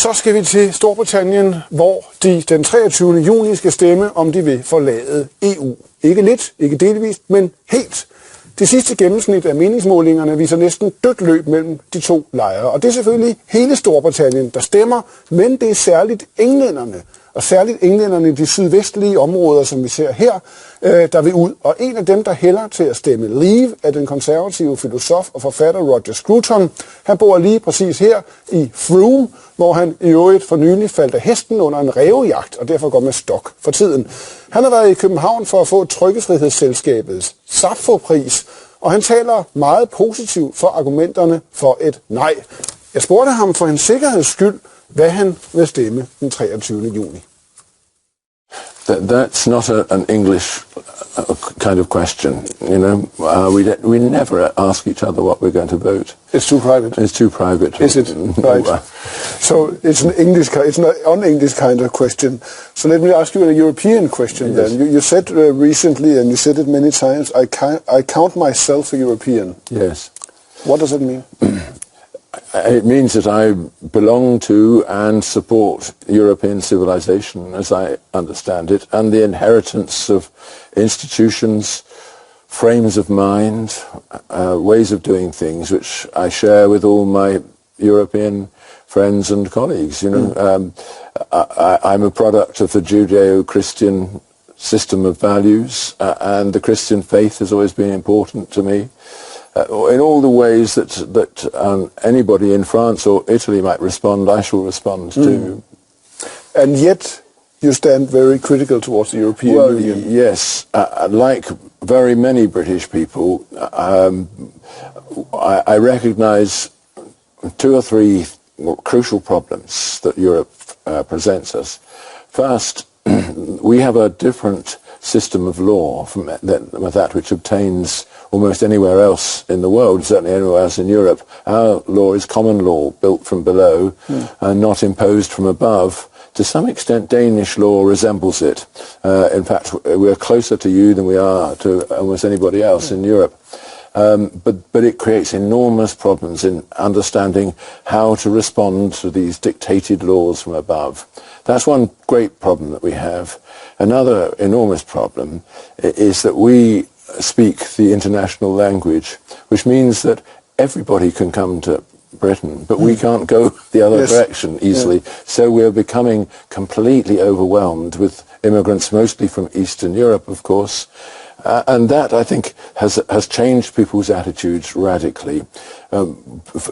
Så skal vi til Storbritannien, hvor de den 23. juni skal stemme, om de vil forlade EU. Ikke lidt, ikke delvist, men helt. Det sidste gennemsnit af meningsmålingerne viser næsten dødt løb mellem de to lejre. Og det er selvfølgelig hele Storbritannien, der stemmer, men det er særligt englænderne. Og særligt englænderne i de sydvestlige områder, som vi ser her, der vil ud. Og en af dem, der hælder til at stemme Leave, er den konservative filosof og forfatter Roger Scruton. Han bor lige præcis her i Frome, hvor han i øvrigt for nylig faldt af hesten under en rævejagt, og derfor går med stok for tiden. Han har været i København for at få Trykkefrihedsselskabets Sappho-pris, og han taler meget positivt for argumenterne for et nej. Jeg spurgte ham for en sikkerheds skyld, hvad han vil stemme den 23. juni. That's not an English kind of question, you know. We never ask each other what we're going to vote. It's too private. It's too private. Is it? Right. So it's an un-English kind of question. So let me ask you a European question then. You said recently, and you said it many times, I count myself a European. Yes. What does it mean? It means that I belong to and support European civilization, as I understand it, and the inheritance of institutions, frames of mind, ways of doing things, which I share with all my European friends and colleagues. You know, I'm a product of the Judeo-Christian system of values, and the Christian faith has always been important to me. In all the ways that anybody in France or Italy might respond, I shall respond to. And yet you stand very critical towards the European Union. Yes. Like very many British people, I recognise two or three crucial problems that Europe presents us. First, we have a different system of law from that which obtains almost anywhere else in the world, certainly anywhere else in Europe. Our law is common law, built from below and not imposed from above. To some extent, Danish law resembles it. In fact, we're closer to you than we are to almost anybody else in Europe. But it creates enormous problems in understanding how to respond to these dictated laws from above. That's one great problem that we have. Another enormous problem is that we speak the international language, which means that everybody can come to Britain, but we can't go the other direction easily. So we're becoming completely overwhelmed with immigrants, mostly from Eastern Europe, of course. And that, I think, has changed people's attitudes radically,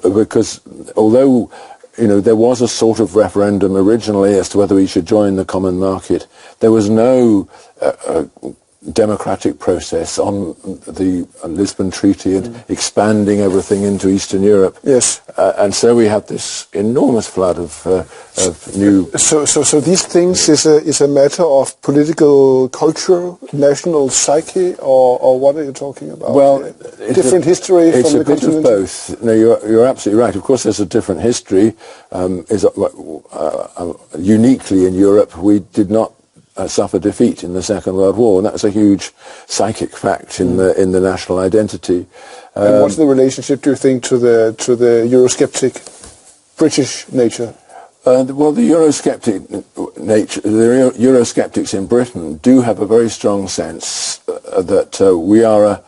because although, you know, there was a sort of referendum originally as to whether we should join the common market, there was no democratic process on the Lisbon Treaty and expanding everything into Eastern Europe. Yes. And so we have this enormous flood of new... So these things is a matter of political culture, national psyche, or what are you talking about? Well, different history from the continent? It's a bit of both. No, you're absolutely right. Of course, there's a different history. Uniquely in Europe, we did not suffer defeat in the Second World War, and that's a huge psychic fact in the national identity. And what's the relationship, do you think, to the Eurosceptic British nature? Well, the Eurosceptic nature, the Eurosceptics in Britain do have a very strong sense that we are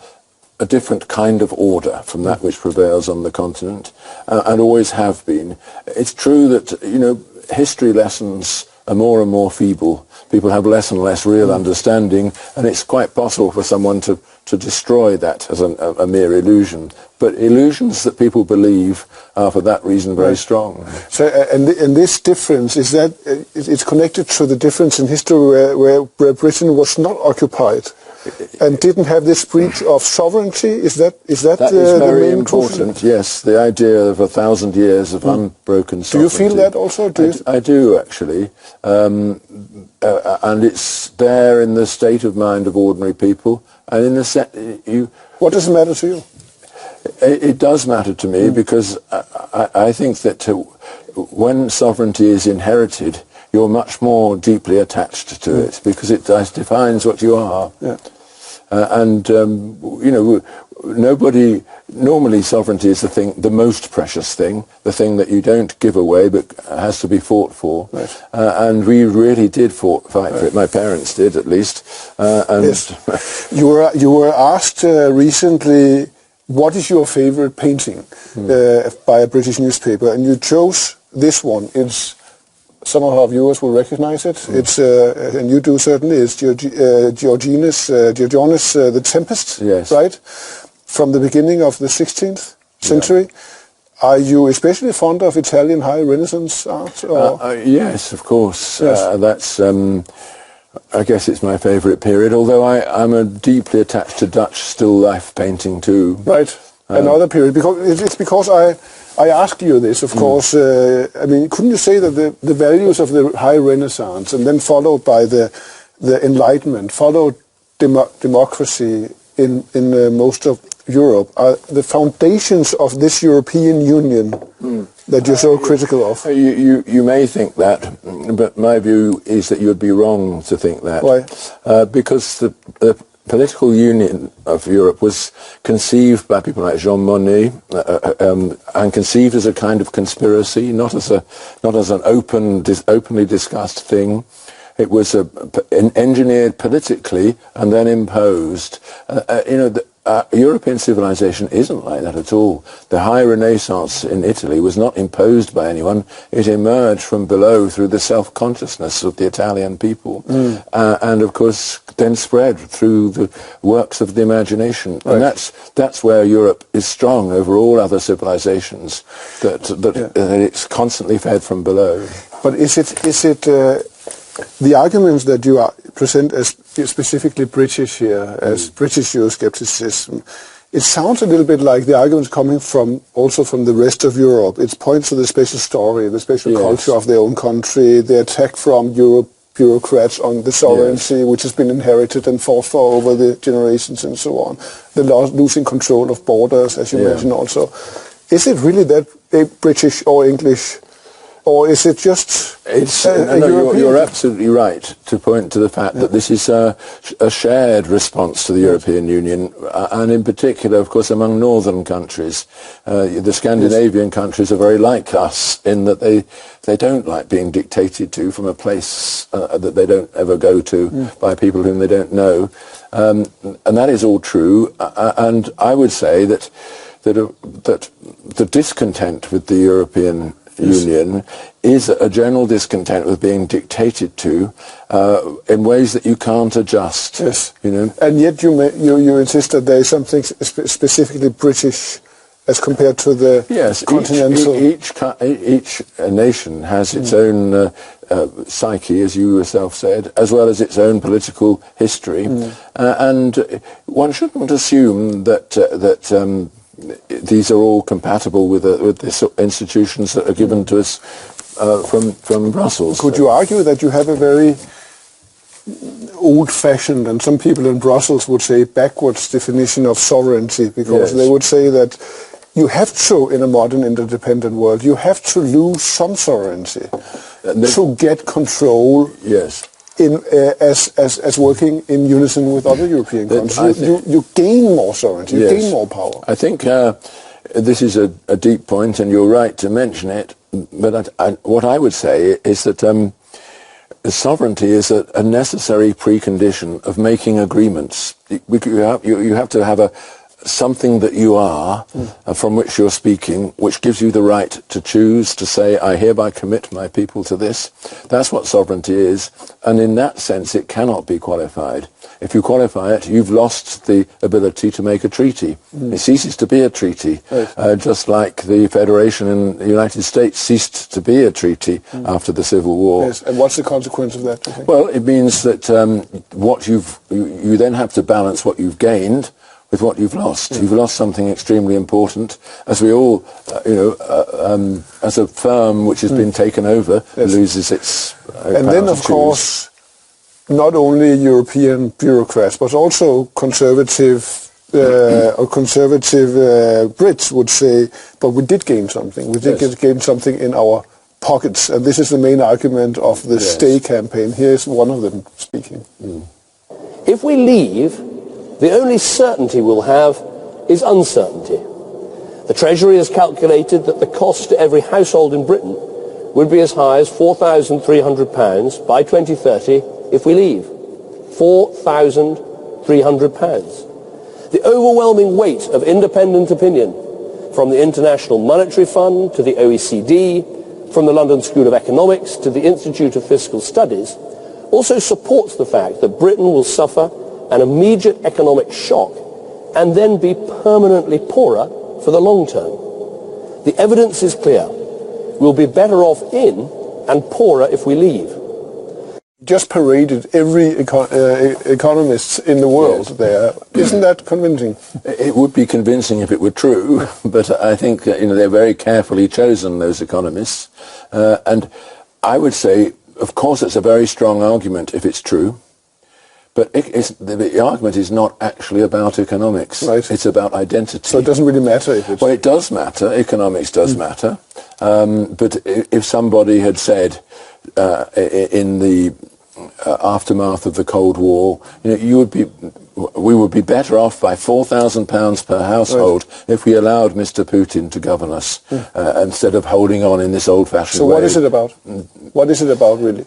a different kind of order from that which prevails on the continent, and always have been. It's true that, you know, history lessons are more and more feeble. People have less and less real understanding, and it's quite possible for someone to destroy that as a mere illusion. But illusions that people believe are for that reason very strong. So, and this difference, is that it's connected to the difference in history where Britain was not occupied and didn't have this breach of sovereignty? Is that is the very main important? question? Yes, the idea of 1,000 years of unbroken sovereignty. Do you feel that also? I do, actually. And it's there in the state of mind of ordinary people, and in the What does it matter to you? It does matter to me because I think that when sovereignty is inherited, you're much more deeply attached to it because it defines what you are. Yeah. Normally sovereignty is the most precious thing, the thing that you don't give away but has to be fought for. Right. And we really did fight for it. My parents did, at least. Yes. You were asked recently, what is your favorite painting by a British newspaper? And you chose this one. Some of our viewers will recognize it. It's and you do certainly. It's Diogenes The Tempest, yes. Right? From the beginning of the 16th century. Yeah. Are you especially fond of Italian high Renaissance art? Yes, of course. Yes. That's. I guess it's my favourite period. Although I'm deeply attached to Dutch still life painting too. Right. Another period, because it's because I asked you this, of course. I mean, couldn't you say that the values of the High Renaissance, and then followed by the Enlightenment, followed democracy in most of Europe, are the foundations of this European Union that you're so critical of? You may think that, but my view is that you'd be wrong to think that. Why? Because the political union of Europe was conceived by people like Jean Monnet and conceived as a kind of conspiracy, not as an openly discussed thing. It was engineered politically and then imposed. European civilization isn't like that at all. The High Renaissance in Italy was not imposed by anyone. It emerged from below through the self-consciousness of the Italian people, and of course then spread through the works of the imagination. Right. And that's where Europe is strong over all other civilizations. That it's constantly fed from below. But is it the arguments that you present as specifically British here, as British Euroscepticism, it sounds a little bit like the arguments coming also from the rest of Europe. It points to the special story, the special culture of their own country, the attack from bureaucrats on the sovereignty, which has been inherited and fought for over the generations and so on. The losing control of borders, as you mentioned also. Is it really that British or English? Or is it just you're absolutely right to point to the fact that this is a shared response to the European Union, and in particular, of course, among northern countries. The Scandinavian countries are very like us in that they don't like being dictated to from a place that they don't ever go to by people whom they don't know. And that is all true. And I would say that the discontent with the European Union is a general discontent with being dictated to in ways that you can't adjust. Yes. And yet you insist that there is something specifically British as compared to the continental. Each nation has its own psyche, as you yourself said, as well as its own political history, and one shouldn't assume that these are all compatible with the institutions that are given to us from Brussels. Could you argue that you have a very old-fashioned, and some people in Brussels would say backwards definition of sovereignty, because they would say that you have to, in a modern interdependent world, you have to lose some sovereignty to get control. Yes. As working in unison with other European countries, you gain more sovereignty, you gain more power. I think this is a deep point, and you're right to mention it. But what I would say is that sovereignty is a necessary precondition of making agreements. You have to have something that you are, from which you're speaking, which gives you the right to choose, to say, I hereby commit my people to this. That's what sovereignty is, and in that sense it cannot be qualified. If you qualify it, you've lost the ability to make a treaty. It ceases to be a treaty, just like the Federation in the United States ceased to be a treaty after the Civil War. Yes, and what's the consequence of that, do you think? Well, it means that you then have to balance what you've gained with what you've lost. You've lost something extremely important, as we all, as a firm which has been taken over loses its and then, of course, not only European bureaucrats, but also conservative Brits would say, but we did gain something. We did gain something in our pockets, and this is the main argument of the Stay campaign. Here's one of them speaking. If we leave, The only certainty we'll have is uncertainty. The Treasury has calculated that the cost to every household in Britain would be as high as £4,300 by 2030 if we leave. £4,300. The overwhelming weight of independent opinion from the International Monetary Fund to the OECD, from the London School of Economics to the Institute of Fiscal Studies, also supports the fact that Britain will suffer an immediate economic shock and then be permanently poorer for the long term. The evidence is clear. We'll be better off in and poorer if we leave. Just paraded every economist in the world there. Isn't that convincing? It would be convincing if it were true, but I think they're very carefully chosen, those economists. And I would say, of course, it's a very strong argument if it's true. But the argument is not actually about economics. Right. It's about identity. So it doesn't really matter if it's... Well, it does matter. Economics does matter. But if somebody had said in the aftermath of the Cold War, we would be better off by £4,000 per household if we allowed Mr. Putin to govern us instead of holding on in this old-fashioned way. So what is it about? What is it about, really?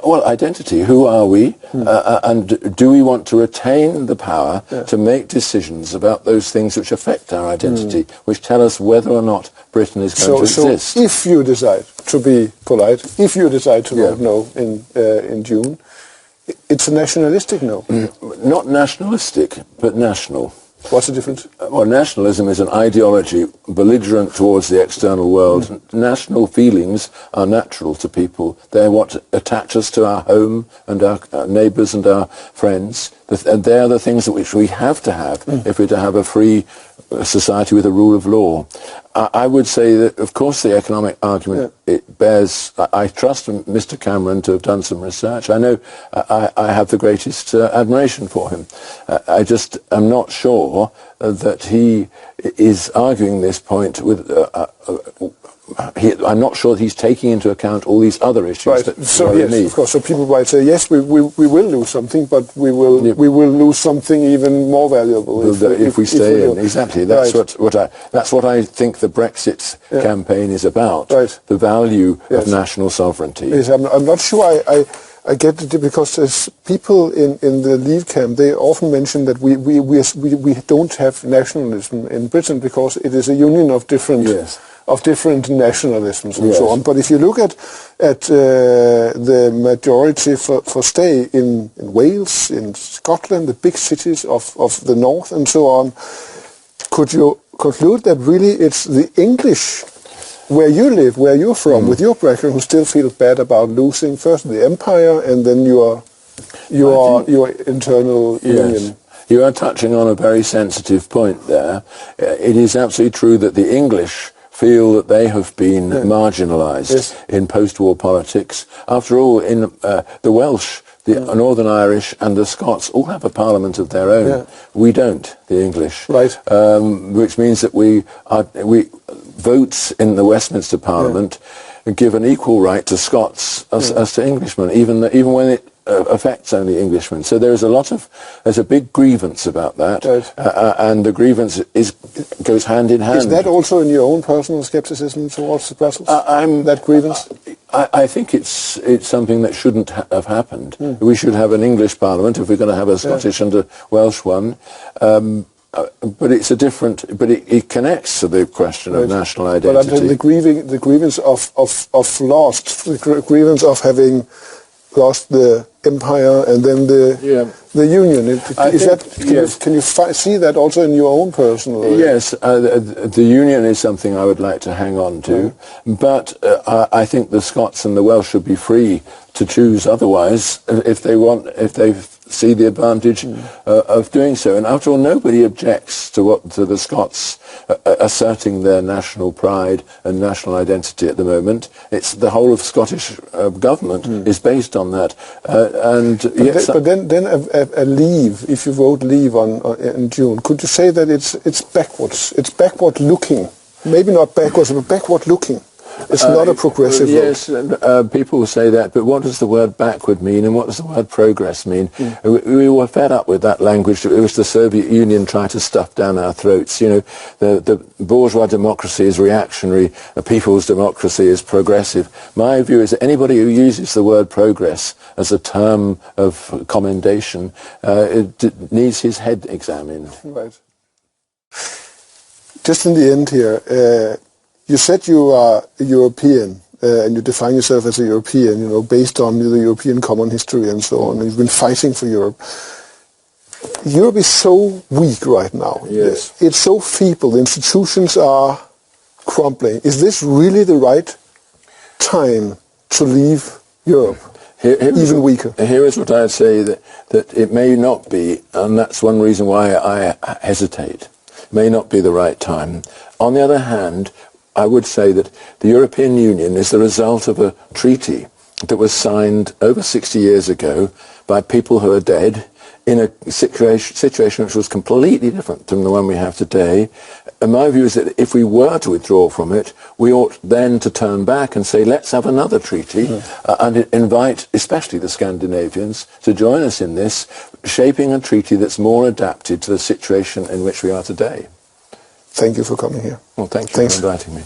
Well, identity. Who are we? And do we want to retain the power to make decisions about those things which affect our identity, which tell us whether or not Britain is going to exist? So if you decide, to be polite, if you decide to vote no in June, it's a nationalistic no. Not nationalistic, but national. What's the difference? Well, nationalism is an ideology belligerent towards the external world. National feelings are natural to people. They're what attach us to our home and our neighbours and our friends. And they're the things which we have to have if we're to have a free society with a rule of law. I would say that, of course, the economic argument, it bears... I trust Mr. Cameron to have done some research. I know I have the greatest admiration for him. I just am not sure that he is arguing this point with... I'm not sure that he's taking into account all these other issues. Right. That so yes, me. of course. So people might say, yes, we will lose something, but we will lose something even more valuable if we stay in. Exactly. That's right. that's what I think the Brexit campaign is about. Right. The value of national sovereignty. Yes, I'm not sure I get it, because there's people in the Leave camp, they often mention that we don't have nationalism in Britain because it is a union of different nationalisms and so on. But if you look at the majority for stay in Wales, in Scotland, the big cities of the north and so on, could you conclude that really it's the English where you live, where you're from, with your background, who still feel bad about losing first the empire and then your internal union? You are touching on a very sensitive point there. It is absolutely true that the English feel that they have been marginalised in post-war politics. After all, in the Welsh, the Northern Irish and the Scots all have a parliament of their own. We don't, the English. Right. Which means that we votes in the Westminster Parliament give an equal right to Scots as to Englishmen, even when it affects only Englishmen. So there's a big grievance about that, and the grievance goes hand in hand. Is that also in your own personal scepticism towards Brussels? That grievance? I think it's something that shouldn't have happened. We should have an English Parliament if we're going to have a Scottish and a Welsh one. But it's a different. But it connects to the question of national identity. But I'm saying the grievance of lost, the grievance of having lost the empire and then the union. Can you see that also in your own personal? Yes, the union is something I would like to hang on to, but I think the Scots and the Welsh should be free to choose otherwise if they see the advantage of doing so. And after all, nobody objects to the Scots asserting their national pride and national identity at the moment. It's the whole of Scottish government is based on that. But then a leave, if you vote leave in June, could you say that it's backwards? It's backward looking. Maybe not backwards, but backward looking. It's not a progressive road. Yes, people will say that, but what does the word backward mean, and what does the word progress mean? We were fed up with that language. It was the Soviet Union trying to stuff down our throats. You know, the bourgeois democracy is reactionary, a people's democracy is progressive. My view is that anybody who uses the word progress as a term of commendation needs his head examined. Right. Just in the end here, you said you are a European, and you define yourself as a European, you know, based on the European common history and so on. And you've been fighting for Europe. Europe is so weak right now. Yes. It's so feeble. The institutions are crumbling. Is this really the right time to leave Europe? Even weaker. Here is what I'd say, that it may not be, and that's one reason why I hesitate. May not be the right time. On the other hand, I would say that the European Union is the result of a treaty that was signed over 60 years ago by people who are dead in a situation which was completely different from the one we have today. And my view is that if we were to withdraw from it, we ought then to turn back and say, let's have another treaty and invite especially the Scandinavians to join us in this, shaping a treaty that's more adapted to the situation in which we are today. Thank you for coming here. Well, thank you for inviting me.